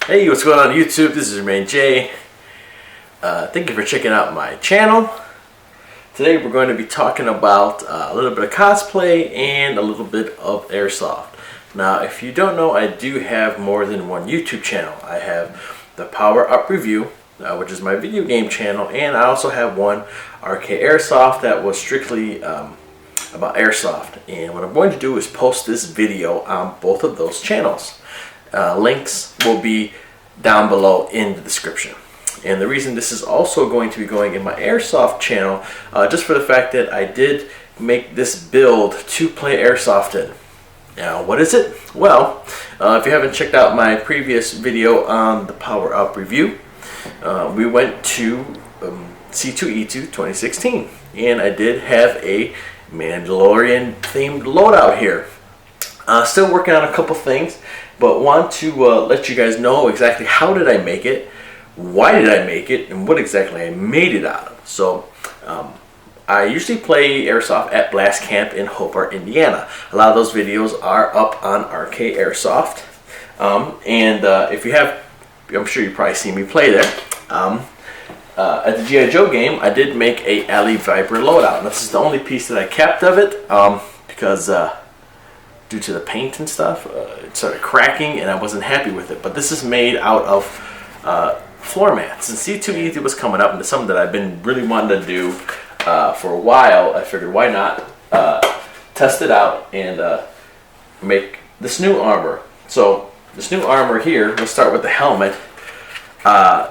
Hey, what's going on YouTube? This is your man Jay. Thank you for checking out my channel. Today we're going to be talking about a little bit of cosplay and a little bit of airsoft. Now, if you don't know, I do have more than one YouTube channel. I have the Power Up Review, which is my video game channel, and I also have one, rkairsoft, that was strictly about airsoft. And what I'm going to do is post this video on both of those channels. Links will be down below in the description. And the reason this is also going to be going in my airsoft channel, just for the fact that I did make this build to play airsoft in. Now, what is it? Well, if you haven't checked out my previous video on the Power Up Review, we went to C2E2 2016, and I did have a Mandalorian themed loadout here. Still working on a couple things, but want to let you guys know exactly how did I make it, why did I make it, and what exactly I made it out of. So I usually play airsoft at Blast Camp in Hobart, Indiana. A lot of those videos are up on rkairsoft, and if you have, I'm sure you've probably seen me play there. At the G.I. Joe game, I did make a Alley Viper loadout. And this is the only piece that I kept of it, because due to the paint and stuff, it started cracking and I wasn't happy with it. But this is made out of floor mats. And C2E2 was coming up, and it's something that I've been really wanting to do for a while. I figured, why not test it out and make this new armor. So this new armor here, let's start with the helmet.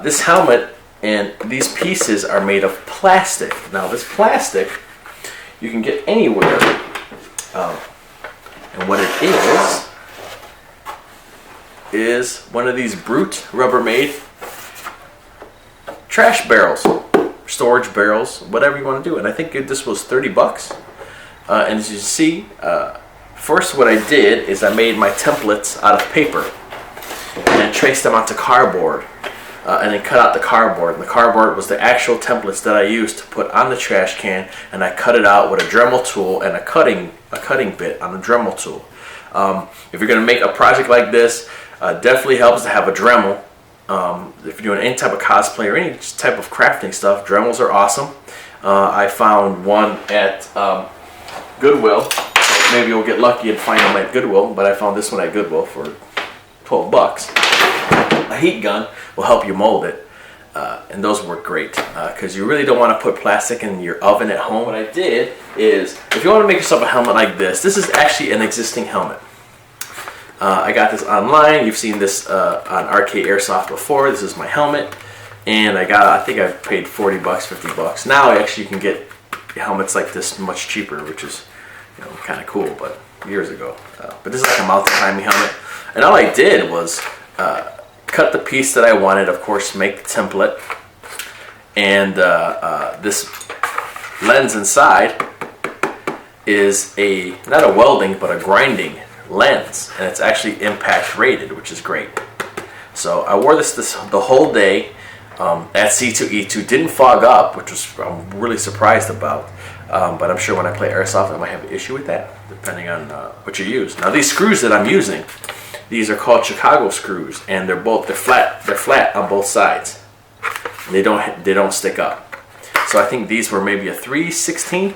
This helmet and these pieces are made of plastic. Now this plastic you can get anywhere, and what it is one of these Brute Rubbermaid trash barrels, storage barrels, whatever you want to do. And I think this was 30 bucks. And as you see, first what I did is I made my templates out of paper and traced them onto cardboard. And then cut out the cardboard. And the cardboard was the actual templates that I used to put on the trash can, and I cut it out with a Dremel tool and a cutting bit on the Dremel tool. If you're going to make a project like this, definitely helps to have a Dremel. If you're doing any type of cosplay or any type of crafting stuff, Dremels are awesome. I found one at Goodwill. So maybe you'll get lucky and find them at Goodwill, but I found this one at Goodwill for 12 bucks. A heat gun will help you mold it, and those work great because you really don't want to put plastic in your oven at home. What I did is, if you want to make yourself a helmet like this is actually an existing helmet. I got this online. You've seen this on rkairsoft before. This is my helmet, and I think I paid 40 bucks, 50 bucks. Now actually you can get helmets like this much cheaper, which is kind of cool, but years ago. But this is like a mountain climbing helmet, and all I did was cut the piece that I wanted, of course, make the template, and this lens inside is not a welding but a grinding lens, and it's actually impact rated, which is great. So I wore this the whole day at C2E2. Didn't fog up, which I'm really surprised about, but I'm sure when I play airsoft I might have an issue with that, depending on what you use. Now these screws that I'm using, these are called Chicago screws, and they're flat on both sides. They don't stick up. So I think these were maybe a 3/16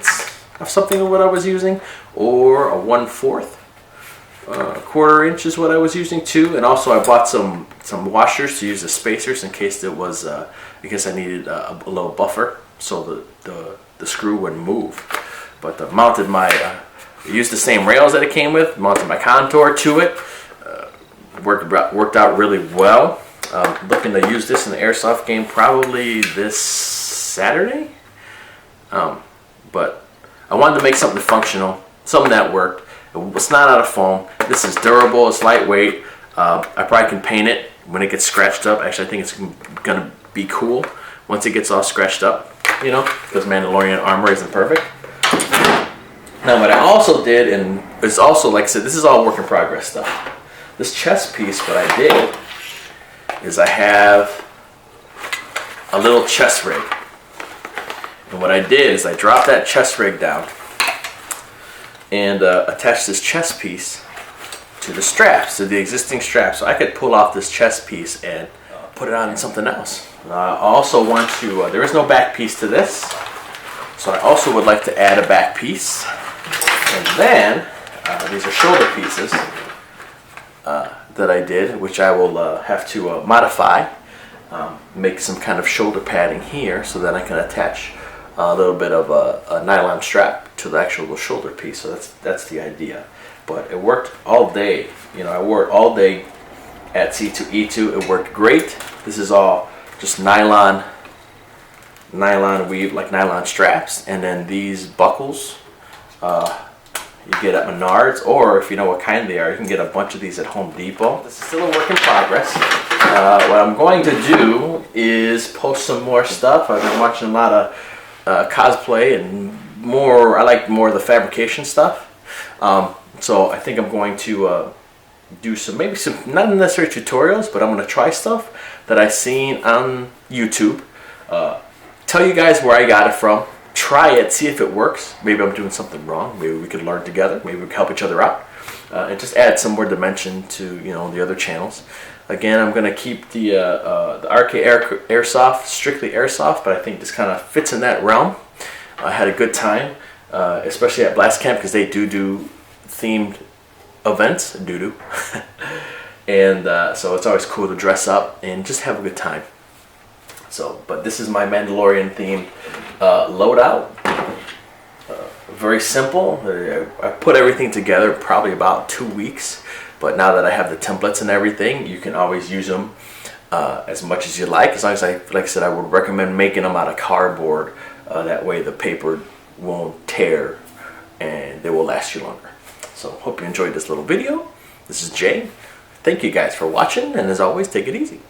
of something of what I was using, or a 1/4. Quarter inch is what I was using too. And also I bought some washers to use as spacers in case it was because I needed a little buffer so the screw wouldn't move. But used the same rails that it came with, mounted my contour to it. Worked out really well. Looking to use this in the airsoft game probably this Saturday. But I wanted to make something functional, something that worked. It's not out of foam. This is durable. It's lightweight. I probably can paint it when it gets scratched up. Actually, I think it's gonna be cool once it gets all scratched up. Because Mandalorian armor isn't perfect. Now, what I also did, and it's also, like I said, this is all work in progress stuff. This chest piece, what I did is I have a little chest rig. And what I did is I dropped that chest rig down and attached this chest piece to the straps, to the existing straps. So I could pull off this chest piece and put it on something else. I also want to, there is no back piece to this, so I also would like to add a back piece. And then, these are shoulder pieces that I did, which I will have to modify, make some kind of shoulder padding here so that I can attach a little bit of a nylon strap to the actual shoulder piece. So that's the idea. But it worked all day. You know, I wore it all day at C2E2. It worked great. This is all just nylon weave, like nylon straps, and then these buckles you get at Menards, or if you know what kind they are, you can get a bunch of these at Home Depot. This is still a work in progress. What I'm going to do is post some more stuff. I've been watching a lot of cosplay and more. I like more of the fabrication stuff. So I think I'm going to do maybe some not necessarily tutorials, but I'm going to try stuff that I've seen on YouTube. Tell you guys where I got it from. Try it, see if it works. Maybe I'm doing something wrong. Maybe we could learn together. Maybe we can help each other out, and just add some more dimension to the other channels. Again, I'm going to keep the RK Airsoft strictly airsoft, but I think this kind of fits in that realm. I had a good time, especially at Blast Camp, because they do themed events, and so it's always cool to dress up and just have a good time. So, but this is my Mandalorian themed loadout. Very simple. I put everything together probably about 2 weeks, but now that I have the templates and everything, you can always use them as much as you like. As long as like I said, I would recommend making them out of cardboard. That way the paper won't tear and they will last you longer. So hope you enjoyed this little video. This is Jay. Thank you guys for watching, and as always, take it easy.